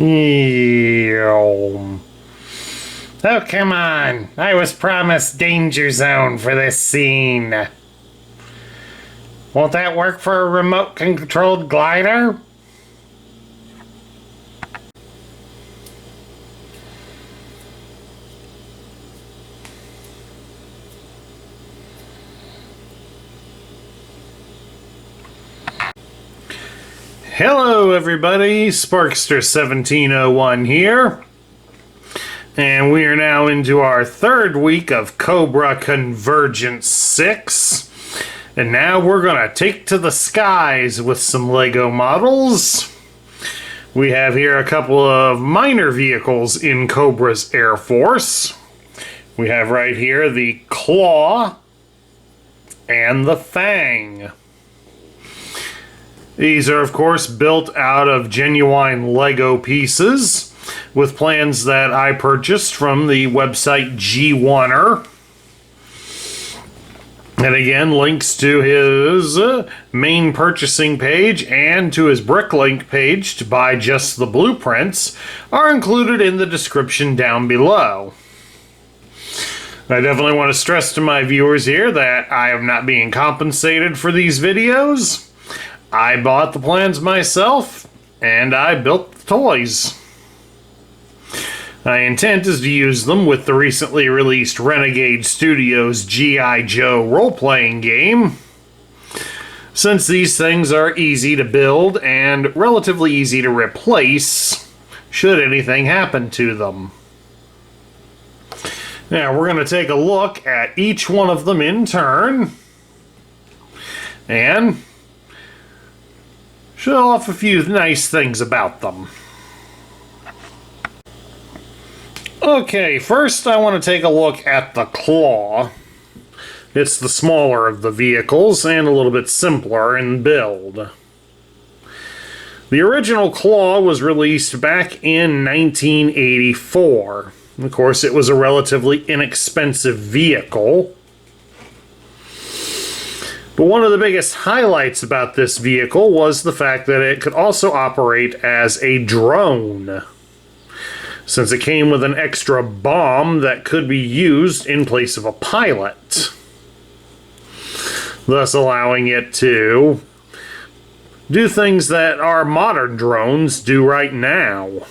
Ew. Oh, come on. I was promised danger zone for this scene. Won't that work for a remote-controlled glider? Hello everybody, Sparkster1701 here. And we are now into our third week of Cobra Convergence 6. And now we're going to take to the skies with some LEGO models. We have here a couple of minor vehicles in Cobra's Air Force. We have right here the C.L.A.W and the Fang. These are, of course, built out of genuine LEGO pieces with plans that I purchased from the website G1er. And again, links to his main purchasing page and to his Bricklink page to buy just the blueprints are included in the description down below. I definitely want to stress to my viewers here that I am not being compensated for these videos. I bought the plans myself, and I built the toys. My intent is to use them with the recently released Renegade Studios G.I. Joe role-playing game, since these things are easy to build and relatively easy to replace should anything happen to them. Now we're going to take a look at each one of them in turn, and show off a few nice things about them. Okay, first I want to take a look at the C.L.A.W. It's the smaller of the vehicles and a little bit simpler in build. The original C.L.A.W was released back in 1984. Of course, it was a relatively inexpensive vehicle. But one of the biggest highlights about this vehicle was the fact that it could also operate as a drone, since it came with an extra bomb that could be used in place of a pilot, thus allowing it to do things that our modern drones do right now.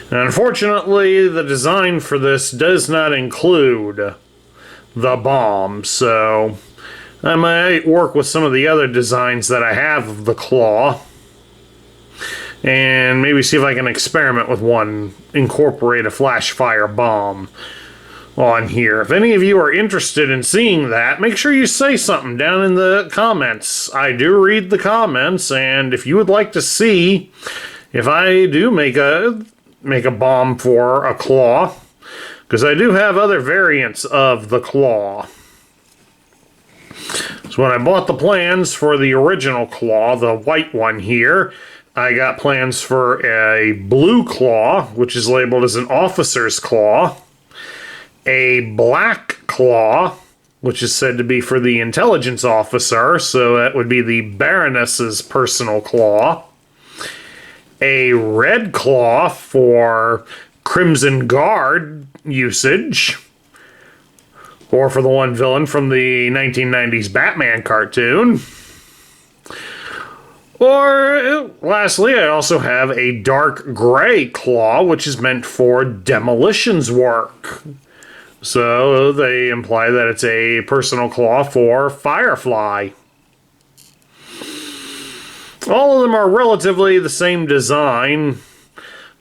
And unfortunately, the design for this does not include the bomb, so I might work with some of the other designs that I have of the C.L.A.W and maybe see if I can experiment with one, incorporate a flash fire bomb on here. If any of you are interested in seeing that, make sure you say something down in the comments. I do read the comments, and if you would like to see if I do make a bomb for a C.L.A.W, because I do have other variants of the C.L.A.W. So when I bought the plans for the original C.L.A.W, the white one here, I got plans for a blue C.L.A.W, which is labeled as an officer's claw, a black C.L.A.W, which is said to be for the intelligence officer, so that would be the Baroness's personal claw, a red C.L.A.W for Crimson Guard usage, or for the one villain from the 1990s Batman cartoon. Or, lastly, I also have a dark gray C.L.A.W, which is meant for demolitions work. So they imply that it's a personal C.L.A.W for Firefly. All of them are relatively the same design,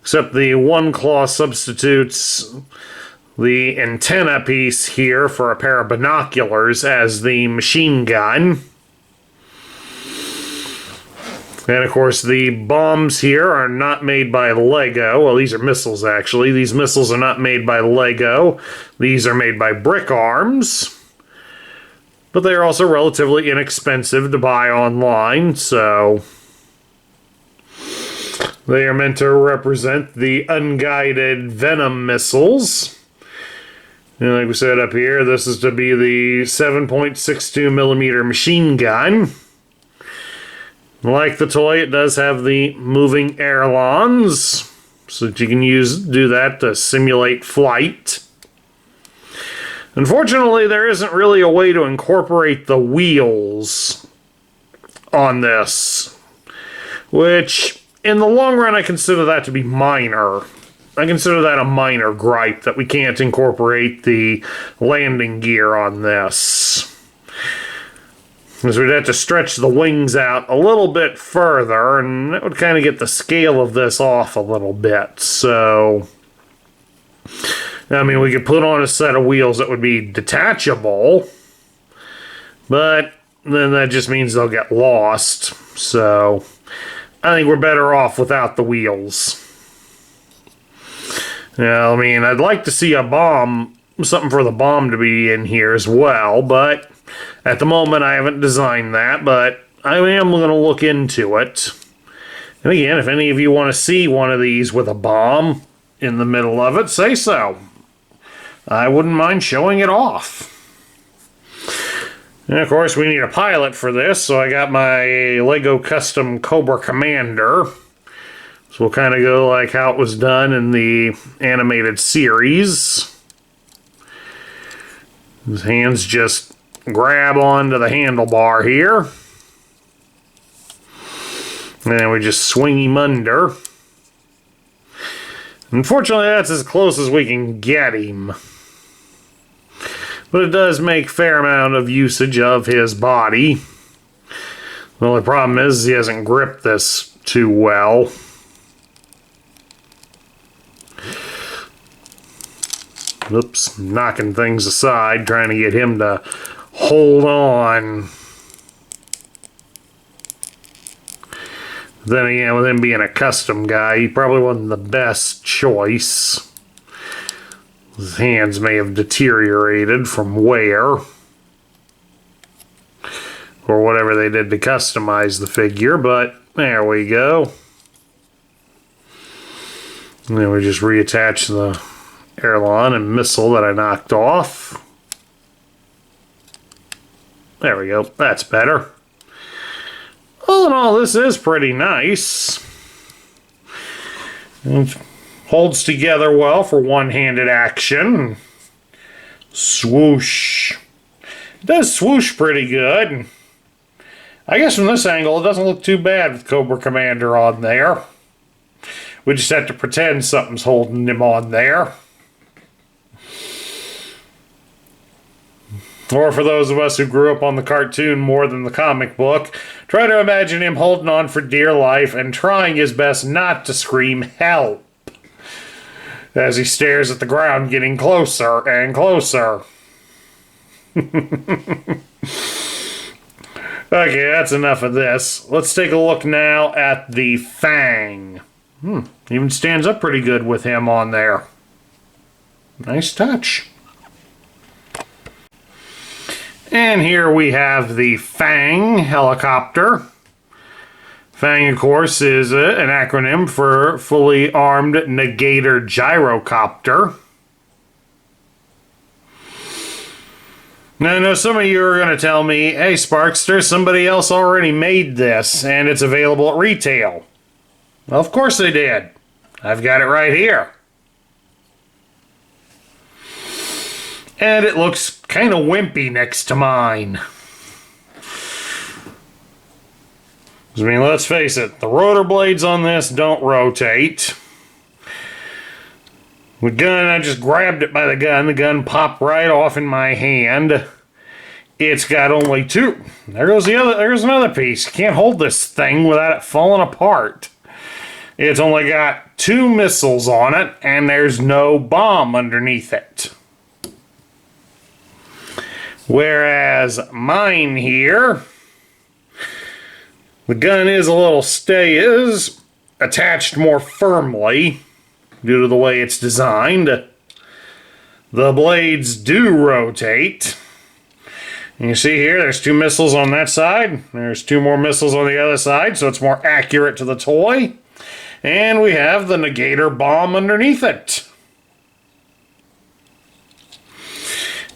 except the one C.L.A.W substitutes the antenna piece here for a pair of binoculars as the machine gun. And of course the bombs here are not made by LEGO. Well, these are missiles actually. These missiles are not made by LEGO. These are made by Brick Arms. But they are also relatively inexpensive to buy online, so they are meant to represent the unguided Venom missiles. And like we said up here, this is to be the 7.62 millimeter machine gun. Like the toy, it does have the moving ailerons, so that you can do that to simulate flight. Unfortunately, there isn't really a way to incorporate the wheels on this, which in the long run I consider that to be minor. I consider that a minor gripe, that we can't incorporate the landing gear on this. Because we'd have to stretch the wings out a little bit further, and that would kind of get the scale of this off a little bit. So, I mean, we could put on a set of wheels that would be detachable, but then that just means they'll get lost. So, I think we're better off without the wheels. Now, I mean, I'd like to see a bomb, something for the bomb to be in here as well, but at the moment I haven't designed that, but I am going to look into it. And again, if any of you want to see one of these with a bomb in the middle of it, say so. I wouldn't mind showing it off. And of course, we need a pilot for this, so I got my Lego custom Cobra Commander. So we'll kind of go like how it was done in the animated series. His hands just grab onto the handlebar here. And then we just swing him under. Unfortunately, that's as close as we can get him. But it does make a fair amount of usage of his body. The only problem is he hasn't gripped this too well. Oops, knocking things aside, trying to get him to hold on. Then again, with him being a custom guy, he probably wasn't the best choice. His hands may have deteriorated from wear, or whatever they did to customize the figure, but there we go. And then we just reattach the aileron and missile that I knocked off. There we go. That's better. All in all, this is pretty nice. It holds together well for one-handed action. Swoosh. It does swoosh pretty good. I guess from this angle, it doesn't look too bad with Cobra Commander on there. We just have to pretend something's holding him on there. Or for those of us who grew up on the cartoon more than the comic book, try to imagine him holding on for dear life and trying his best not to scream help as he stares at the ground, getting closer and closer. Okay, that's enough of this. Let's take a look now at the Fang. Even stands up pretty good with him on there. Nice touch. And here we have the Fang helicopter. Fang, of course, is an acronym for Fully Armed Negator Gyrocopter. Now, I know some of you are going to tell me, hey, Sparks, there's somebody else already made this, and it's available at retail. Well, of course they did. I've got it right here. And it looks kind of wimpy next to mine. I mean, let's face it, the rotor blades on this don't rotate. The gun, I just grabbed it by the gun. The gun popped right off in my hand. It's got only two. There goes the other. There's another piece. You can't hold this thing without it falling apart. It's only got two missiles on it, and there's no bomb underneath it. Whereas mine here, the gun is attached more firmly due to the way it's designed. The blades do rotate. And you see here, there's two missiles on that side. There's two more missiles on the other side, so it's more accurate to the toy. And we have the Negator bomb underneath it.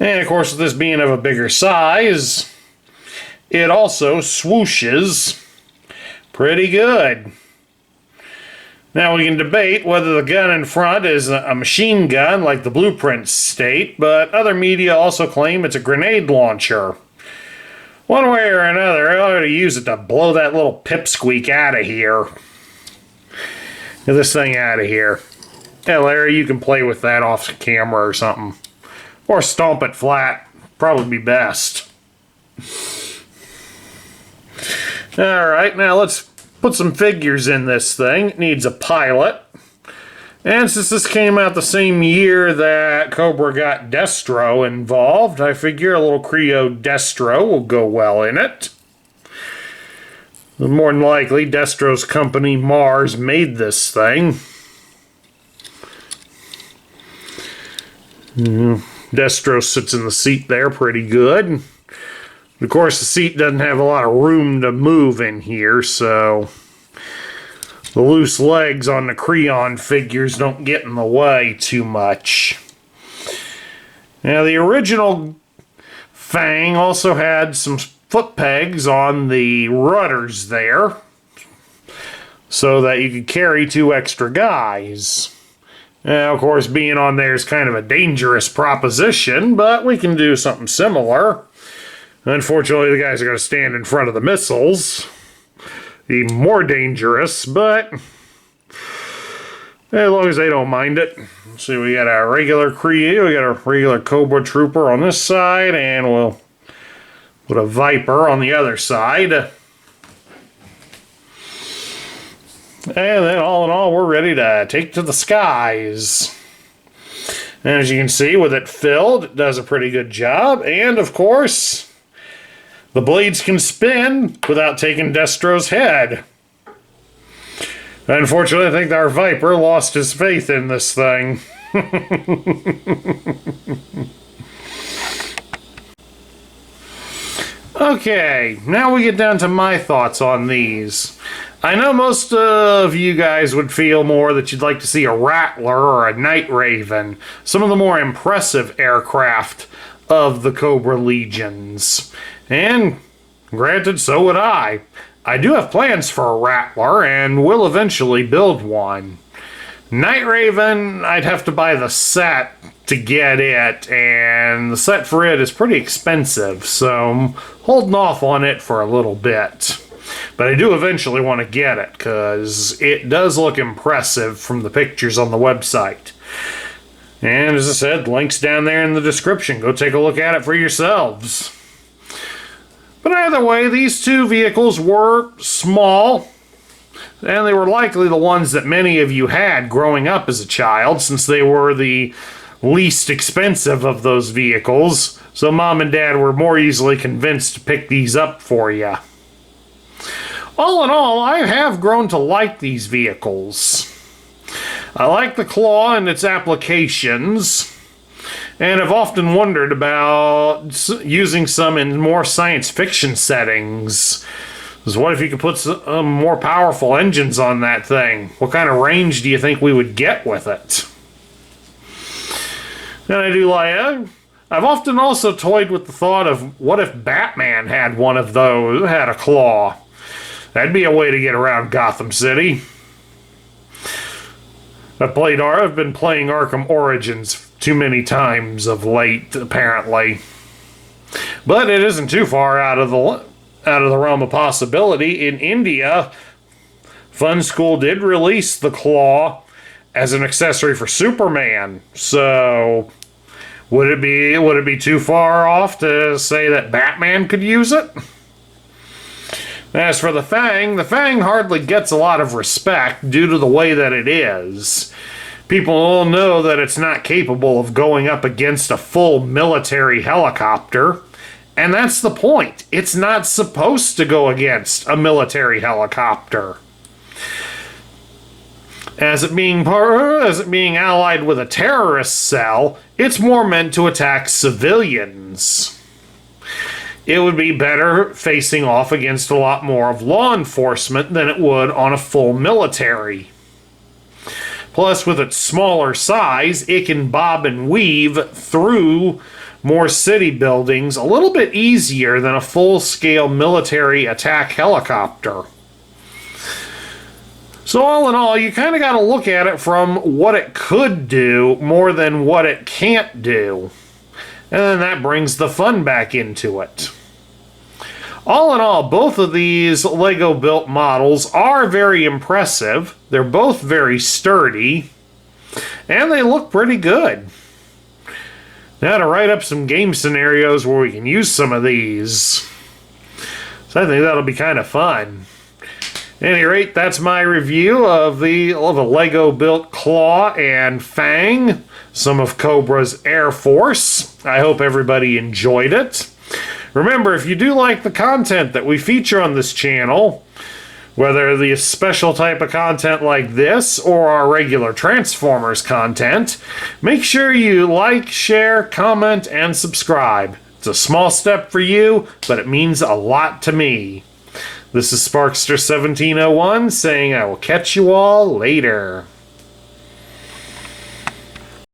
And of course, with this being of a bigger size, it also swooshes Pretty good. Now we can debate whether the gun in front is a machine gun like the blueprints state, but other media also claim it's a grenade launcher. One way or another, I ought to use it to blow that little pipsqueak out of here. Get this thing out of here. Yeah, Larry, you can play with that off camera or something. Or stomp it flat. Probably be best. Alright, now let's put some figures in this thing. It needs a pilot. And since this came out the same year that Cobra got Destro involved, I figure a little Creo Destro will go well in it. More than likely, Destro's company Mars made this thing. Destro sits in the seat there pretty good. Of course, the seat doesn't have a lot of room to move in here, so the loose legs on the Creon figures don't get in the way too much. Now, the original Fang also had some foot pegs on the rudders there so that you could carry 2 extra guys. Now, of course, being on there is kind of a dangerous proposition, but we can do something similar. Unfortunately, the guys are going to stand in front of the missiles. Even more dangerous, but as long as they don't mind it. See, we got a regular Creo, we got a regular Cobra Trooper on this side, and we'll put a Viper on the other side. And then all in all, we're ready to take to the skies. And as you can see, with it filled, it does a pretty good job. And of course, the blades can spin without taking Destro's head. Unfortunately, I think our Viper lost his faith in this thing. Okay, now we get down to my thoughts on these. I know most of you guys would feel more that you'd like to see a Rattler or a Night Raven, some of the more impressive aircraft of the Cobra Legions. And granted, so would I. I do have plans for a Rattler and will eventually build one. Night Raven, I'd have to buy the set to get it, and the set for it is pretty expensive, so I'm holding off on it for a little bit. But I do eventually want to get it, because it does look impressive from the pictures on the website. And as I said, links down there in the description. Go take a look at it for yourselves. But either way, these 2 vehicles were small, and they were likely the ones that many of you had growing up as a child, since they were the least expensive of those vehicles, so Mom and Dad were more easily convinced to pick these up for you. All in all, I have grown to like these vehicles. I like the claw and its applications, and have often wondered about using some in more science fiction settings. Because what if you could put some more powerful engines on that thing? What kind of range do you think we would get with it? And I do like, I've often also toyed with the thought of what if Batman had one of those, had a claw? That'd be a way to get around Gotham City. I've been playing Arkham Origins too many times of late, apparently. But it isn't too far out of the realm of possibility. In India, Fun School did release the claw as an accessory for Superman. So would it be too far off to say that Batman could use it? As for the Fang hardly gets a lot of respect due to the way that it is. People all know that it's not capable of going up against a full military helicopter. And that's the point. It's not supposed to go against a military helicopter. As it being allied with a terrorist cell, it's more meant to attack civilians. It would be better facing off against a lot more of law enforcement than it would on a full military. Plus, with its smaller size, it can bob and weave through more city buildings a little bit easier than a full-scale military attack helicopter. So all in all, you kind of got to look at it from what it could do more than what it can't do. And then that brings the fun back into it. All in all, both of these Lego built models are very impressive. They're both very sturdy, and they look pretty good. Now to write up some game scenarios where we can use some of these. So I think that'll be kind of fun. At any rate, that's my review of a Lego built C.L.A.W and Fang, some of Cobra's Air Force. I hope everybody enjoyed it. Remember, if you do like the content that we feature on this channel, whether the special type of content like this or our regular Transformers content, make sure you like, share, comment, and subscribe. It's a small step for you, but it means a lot to me. This is Sparkster1701 saying I will catch you all later.